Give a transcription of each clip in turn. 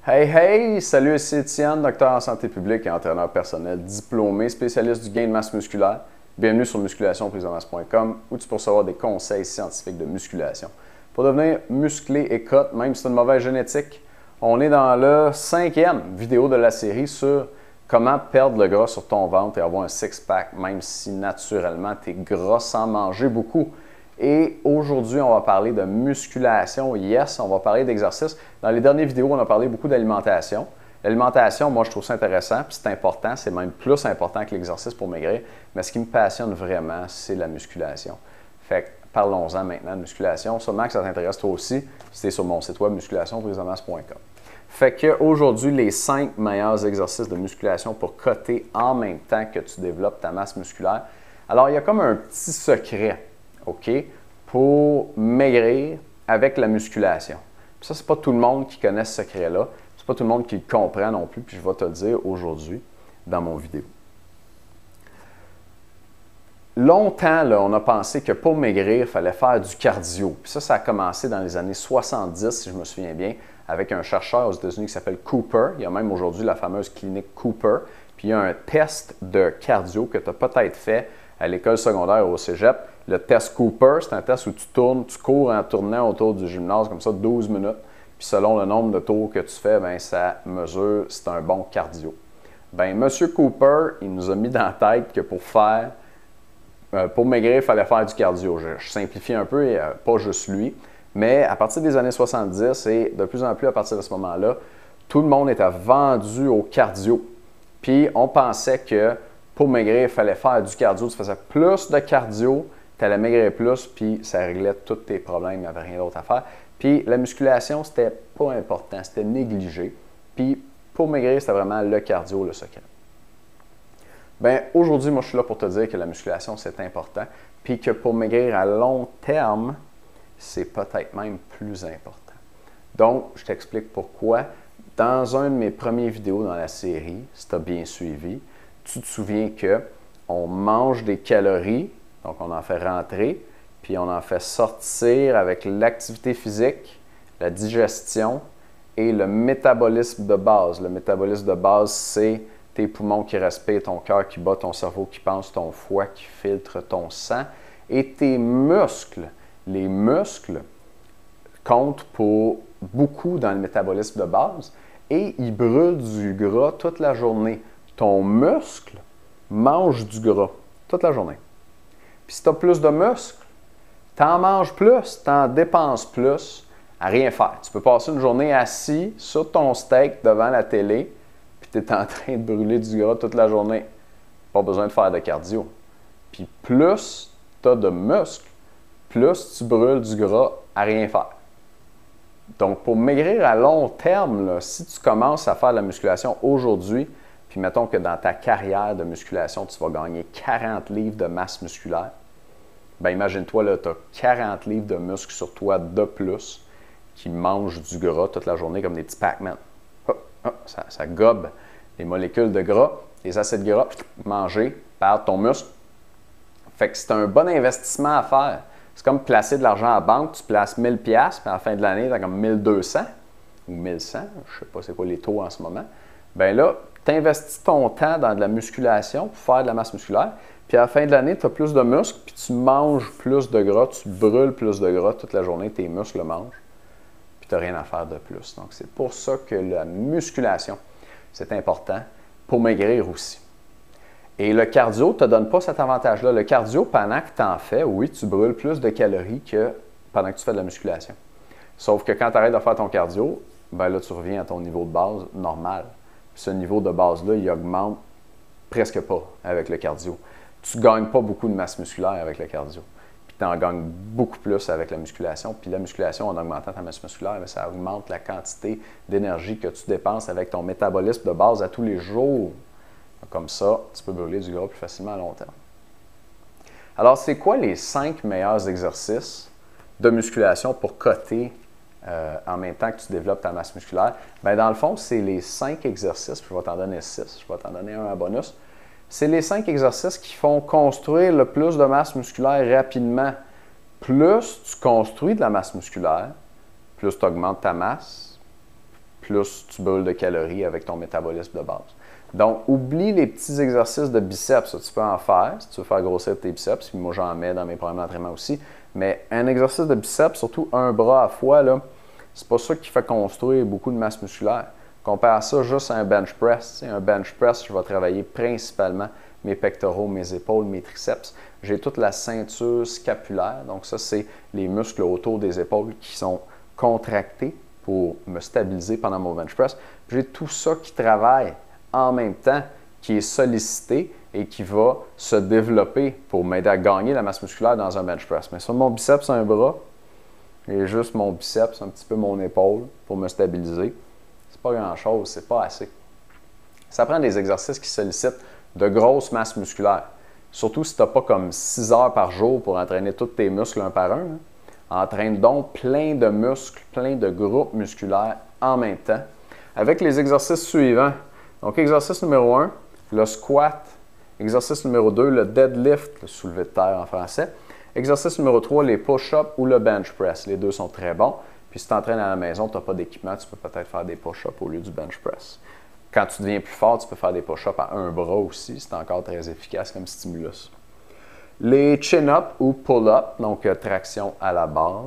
Hey, hey! Salut, ici Étienne, docteur en santé publique et entraîneur personnel diplômé, spécialiste du gain de masse musculaire. Bienvenue sur musculationprisemasse.com où tu peux recevoir des conseils scientifiques de musculation. Pour devenir musclé et cut, même si tu as une mauvaise génétique, on est dans la 5e vidéo de la série sur comment perdre le gras sur ton ventre et avoir un six-pack, même si naturellement tu es gras sans manger beaucoup. Et aujourd'hui, on va parler de musculation. Yes, on va parler d'exercice. Dans les dernières vidéos, on a parlé beaucoup d'alimentation. L'alimentation, moi, je trouve ça intéressant, puis c'est important, c'est même plus important que l'exercice pour maigrir. Mais ce qui me passionne vraiment, c'est la musculation. Fait que parlons-en maintenant de musculation. Sûrement que ça t'intéresse toi aussi, si tu es sur mon site web musculationprisemasse.com. Fait qu'aujourd'hui, les 5 meilleurs exercices de musculation pour cutter en même temps que tu développes ta masse musculaire. Alors, il y a comme un petit secret. OK, pour maigrir avec la musculation. Puis ça, ce n'est pas tout le monde qui connaît ce secret-là. Ce n'est pas tout le monde qui le comprend non plus. Puis je vais te le dire aujourd'hui dans mon vidéo. Longtemps, là, on a pensé que pour maigrir, il fallait faire du cardio. Puis ça a commencé dans les années 70, si je me souviens bien, avec un chercheur aux États-Unis qui s'appelle Cooper. Il y a même aujourd'hui la fameuse clinique Cooper. Puis il y a un test de cardio que tu as peut-être fait à l'école secondaire ou au cégep. Le test Cooper, c'est un test où tu cours en tournant autour du gymnase comme ça 12 minutes. Puis selon le nombre de tours que tu fais, bien, ça mesure si c'est un bon cardio. Bien, M. Cooper, il nous a mis dans la tête que pour maigrir, il fallait faire du cardio. Je simplifie un peu, et pas juste lui. Mais à partir des années 70 et de plus en plus à partir de ce moment-là, tout le monde était vendu au cardio. Puis on pensait que pour maigrir, il fallait faire du cardio. Tu faisais plus de cardio, tu allais maigrir plus, puis ça réglait tous tes problèmes, il n'y avait rien d'autre à faire. Puis la musculation, c'était pas important, c'était négligé. Puis pour maigrir, c'était vraiment le cardio, le secret. Bien, aujourd'hui, moi, je suis là pour te dire que la musculation, c'est important, puis que pour maigrir à long terme, c'est peut-être même plus important. Donc, je t'explique pourquoi. Dans un de mes premières vidéos dans la série, si tu as bien suivi, tu te souviens qu'on mange des calories, donc on en fait rentrer, puis on en fait sortir avec l'activité physique, la digestion et le métabolisme de base. Le métabolisme de base, c'est tes poumons qui respirent, ton cœur qui bat, ton cerveau qui pense, ton foie qui filtre ton sang et tes muscles. Les muscles comptent pour beaucoup dans le métabolisme de base et ils brûlent du gras toute la journée. Ton muscle mange du gras toute la journée. Puis si tu as plus de muscles, tu en manges plus, tu en dépenses plus à rien faire. Tu peux passer une journée assis sur ton steak devant la télé, puis tu es en train de brûler du gras toute la journée. Pas besoin de faire de cardio. Puis plus tu as de muscles, plus tu brûles du gras à rien faire. Donc, pour maigrir à long terme, là, si tu commences à faire de la musculation aujourd'hui, puis mettons que dans ta carrière de musculation, tu vas gagner 40 livres de masse musculaire, bien imagine-toi, tu as 40 livres de muscles sur toi de plus qui mangent du gras toute la journée comme des petits Pac-Man. Ça gobe les molécules de gras, les acides gras, mangés par ton muscle. Fait que c'est un bon investissement à faire. C'est comme placer de l'argent à la banque, tu places 1000$, puis à la fin de l'année, tu as comme 1200 ou 1100, je ne sais pas c'est quoi les taux en ce moment. Bien là, tu investis ton temps dans de la musculation pour faire de la masse musculaire, puis à la fin de l'année, tu as plus de muscles, puis tu manges plus de gras, tu brûles plus de gras toute la journée, tes muscles mangent, puis tu n'as rien à faire de plus. Donc, c'est pour ça que la musculation, c'est important pour maigrir aussi. Et le cardio ne te donne pas cet avantage-là. Le cardio, pendant que tu en fais, oui, tu brûles plus de calories que pendant que tu fais de la musculation. Sauf que quand tu arrêtes de faire ton cardio, bien là, tu reviens à ton niveau de base normal. Puis ce niveau de base-là, il augmente presque pas avec le cardio. Tu ne gagnes pas beaucoup de masse musculaire avec le cardio. Puis tu en gagnes beaucoup plus avec la musculation. Puis la musculation, en augmentant ta masse musculaire, bien, ça augmente la quantité d'énergie que tu dépenses avec ton métabolisme de base à tous les jours. Comme ça, tu peux brûler du gras plus facilement à long terme. Alors, c'est quoi les 5 meilleurs exercices de musculation pour cutter en même temps que tu développes ta masse musculaire? Bien, dans le fond, c'est les 5 exercices, puis je vais t'en donner 6, je vais t'en donner un en bonus. C'est les 5 exercices qui font construire le plus de masse musculaire rapidement. Plus tu construis de la masse musculaire, plus tu augmentes ta masse, plus tu brûles de calories avec ton métabolisme de base. Donc, oublie les petits exercices de biceps. Ça, tu peux en faire si tu veux faire grossir tes biceps. Puis moi, j'en mets dans mes programmes d'entraînement aussi. Mais un exercice de biceps, surtout un bras à fois, là, c'est pas ça qui fait construire beaucoup de masse musculaire. Compare ça juste à un bench press. Un bench press, je vais travailler principalement mes pectoraux, mes épaules, mes triceps. J'ai toute la ceinture scapulaire. Donc ça, c'est les muscles autour des épaules qui sont contractés pour me stabiliser pendant mon bench press. J'ai tout ça qui travaille en même temps, qui est sollicité et qui va se développer pour m'aider à gagner la masse musculaire dans un bench press. Mais sur mon biceps, un bras, j'ai juste mon biceps, un petit peu mon épaule pour me stabiliser. C'est pas grand-chose, c'est pas assez. Ça prend des exercices qui sollicitent de grosses masses musculaires. Surtout si tu n'as pas comme 6 heures par jour pour entraîner tous tes muscles un par un. Hein. Entraîne donc plein de muscles, plein de groupes musculaires en même temps. Avec les exercices suivants. Donc, exercice numéro 1, le squat. Exercice numéro 2, le deadlift, le soulevé de terre en français. Exercice numéro 3, les push-ups ou le bench press. Les deux sont très bons. Puis si tu t'entraînes à la maison, tu n'as pas d'équipement, tu peux peut-être faire des push-ups au lieu du bench press. Quand tu deviens plus fort, tu peux faire des push-ups à un bras aussi. C'est encore très efficace comme stimulus. Les chin-up ou pull-up, donc traction à la barre.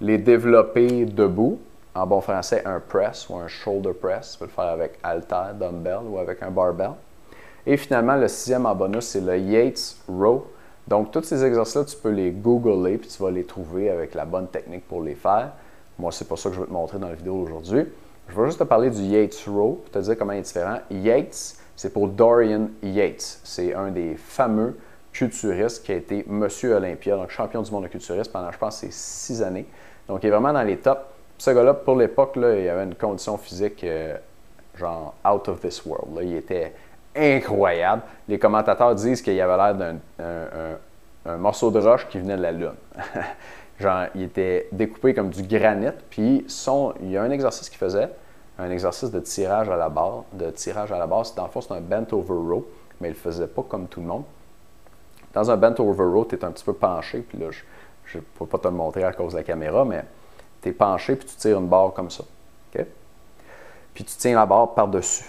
Les développés debout, en bon français, un press ou un shoulder press. Tu peux le faire avec halter, dumbbell ou avec un barbell. Et finalement, le 6e en bonus, c'est le Yates Row. Donc, tous ces exercices-là, tu peux les googler puis tu vas les trouver avec la bonne technique pour les faire. Moi, c'est pas ça que je vais te montrer dans la vidéo aujourd'hui. Je vais juste te parler du Yates Row pour te dire comment il est différent. Yates, c'est pour Dorian Yates. C'est un des fameux culturiste qui a été Monsieur Olympia, donc champion du monde de culturiste pendant, je pense, 6 années. Donc, il est vraiment dans les tops. Ce gars-là, pour l'époque, là, il avait une condition physique genre out of this world. Là. Il était incroyable. Les commentateurs disent qu'il avait l'air d'un morceau de roche qui venait de la Lune. Genre, il était découpé comme du granit. Puis, il y a un exercice qu'il faisait, un exercice de tirage à la barre. Dans le fond, c'est un bent over row, mais il ne le faisait pas comme tout le monde. Dans un bent over row, tu es un petit peu penché, puis là, je ne peux pas te le montrer à cause de la caméra, mais tu es penché, puis tu tires une barre comme ça. Okay? Puis tu tiens la barre par-dessus.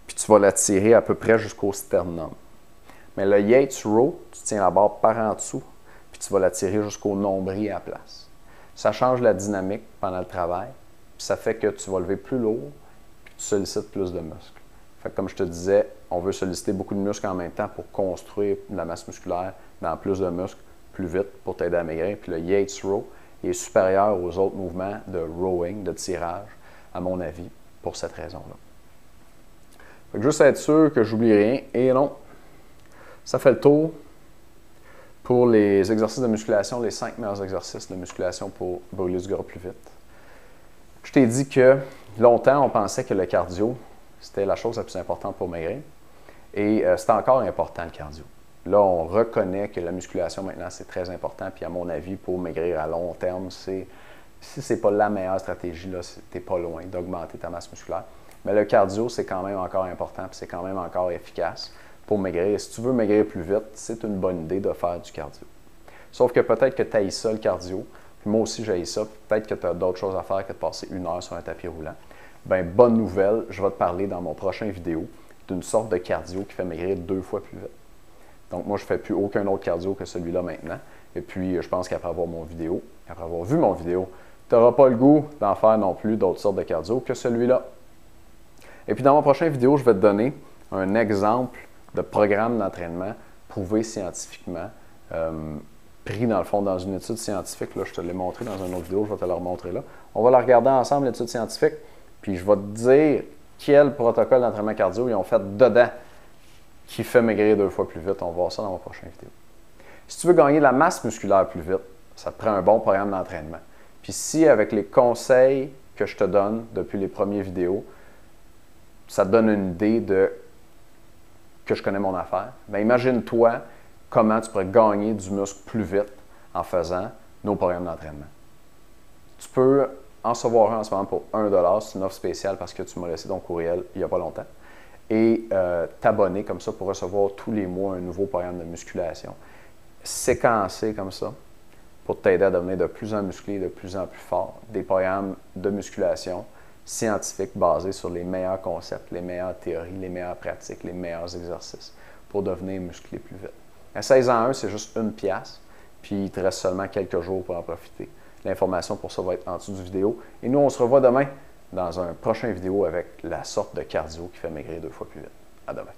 Puis tu vas la tirer à peu près jusqu'au sternum. Mais le Yates Row, tu tiens la barre par en dessous, puis tu vas la tirer jusqu'au nombril à la place. Ça change la dynamique pendant le travail, puis ça fait que tu vas lever plus lourd, puis tu sollicites plus de muscles. Fait que comme je te disais, on veut solliciter beaucoup de muscles en même temps pour construire de la masse musculaire dans plus de muscles plus vite pour t'aider à maigrir. Puis le Yates Row est supérieur aux autres mouvements de rowing, de tirage, à mon avis, pour cette raison-là. Fait que juste être sûr que j'oublie rien. Et non, ça fait le tour pour les exercices de musculation, les 5 meilleurs exercices de musculation pour brûler du gras plus vite. Je t'ai dit que longtemps, on pensait que le cardio, c'était la chose la plus importante pour maigrir. Et c'est encore important, le cardio. Là, on reconnaît que la musculation, maintenant, c'est très important. Puis, à mon avis, pour maigrir à long terme, si ce n'est pas la meilleure stratégie, tu n'es pas loin d'augmenter ta masse musculaire. Mais le cardio, c'est quand même encore important. Puis, c'est quand même encore efficace pour maigrir. Et si tu veux maigrir plus vite, c'est une bonne idée de faire du cardio. Sauf que peut-être que tu haïs ça, le cardio. Puis moi aussi, j'haïs ça. Peut-être que tu as d'autres choses à faire que de passer 1 heure sur un tapis roulant. Bien, bonne nouvelle, je vais te parler dans mon prochain vidéo d'une sorte de cardio qui fait maigrir 2 fois plus vite. Donc, moi, je ne fais plus aucun autre cardio que celui-là maintenant. Et puis, je pense qu'après avoir vu mon vidéo, tu n'auras pas le goût d'en faire non plus d'autres sortes de cardio que celui-là. Et puis, dans mon prochain vidéo, je vais te donner un exemple de programme d'entraînement prouvé scientifiquement, pris dans le fond dans une étude scientifique. Là, je te l'ai montré dans une autre vidéo, je vais te la remontrer là. On va la regarder ensemble, l'étude scientifique. Puis je vais te dire quel protocole d'entraînement cardio ils ont fait dedans qui fait maigrir 2 fois plus vite. On va voir ça dans ma prochaine vidéo. Si tu veux gagner de la masse musculaire plus vite, ça te prend un bon programme d'entraînement. Puis si avec les conseils que je te donne depuis les premières vidéos, ça te donne une idée de que je connais mon affaire, bien imagine-toi comment tu pourrais gagner du muscle plus vite en faisant nos programmes d'entraînement. Tu peux en recevoir un en ce moment pour 1 $, c'est une offre spéciale parce que tu m'as laissé ton courriel il n'y a pas longtemps. Et t'abonner comme ça pour recevoir tous les mois un nouveau programme de musculation, séquencé comme ça, pour t'aider à devenir de plus en musclé, de plus en plus fort. Des programmes de musculation scientifique basé sur les meilleurs concepts, les meilleures théories, les meilleures pratiques, les meilleurs exercices pour devenir musclé plus vite. À 16 ans 1, c'est juste 1 pièce, puis il te reste seulement quelques jours pour en profiter. L'information pour ça va être en dessous du vidéo. Et nous, on se revoit demain dans un prochain vidéo avec la sorte de cardio qui fait maigrir 2 fois plus vite. À demain.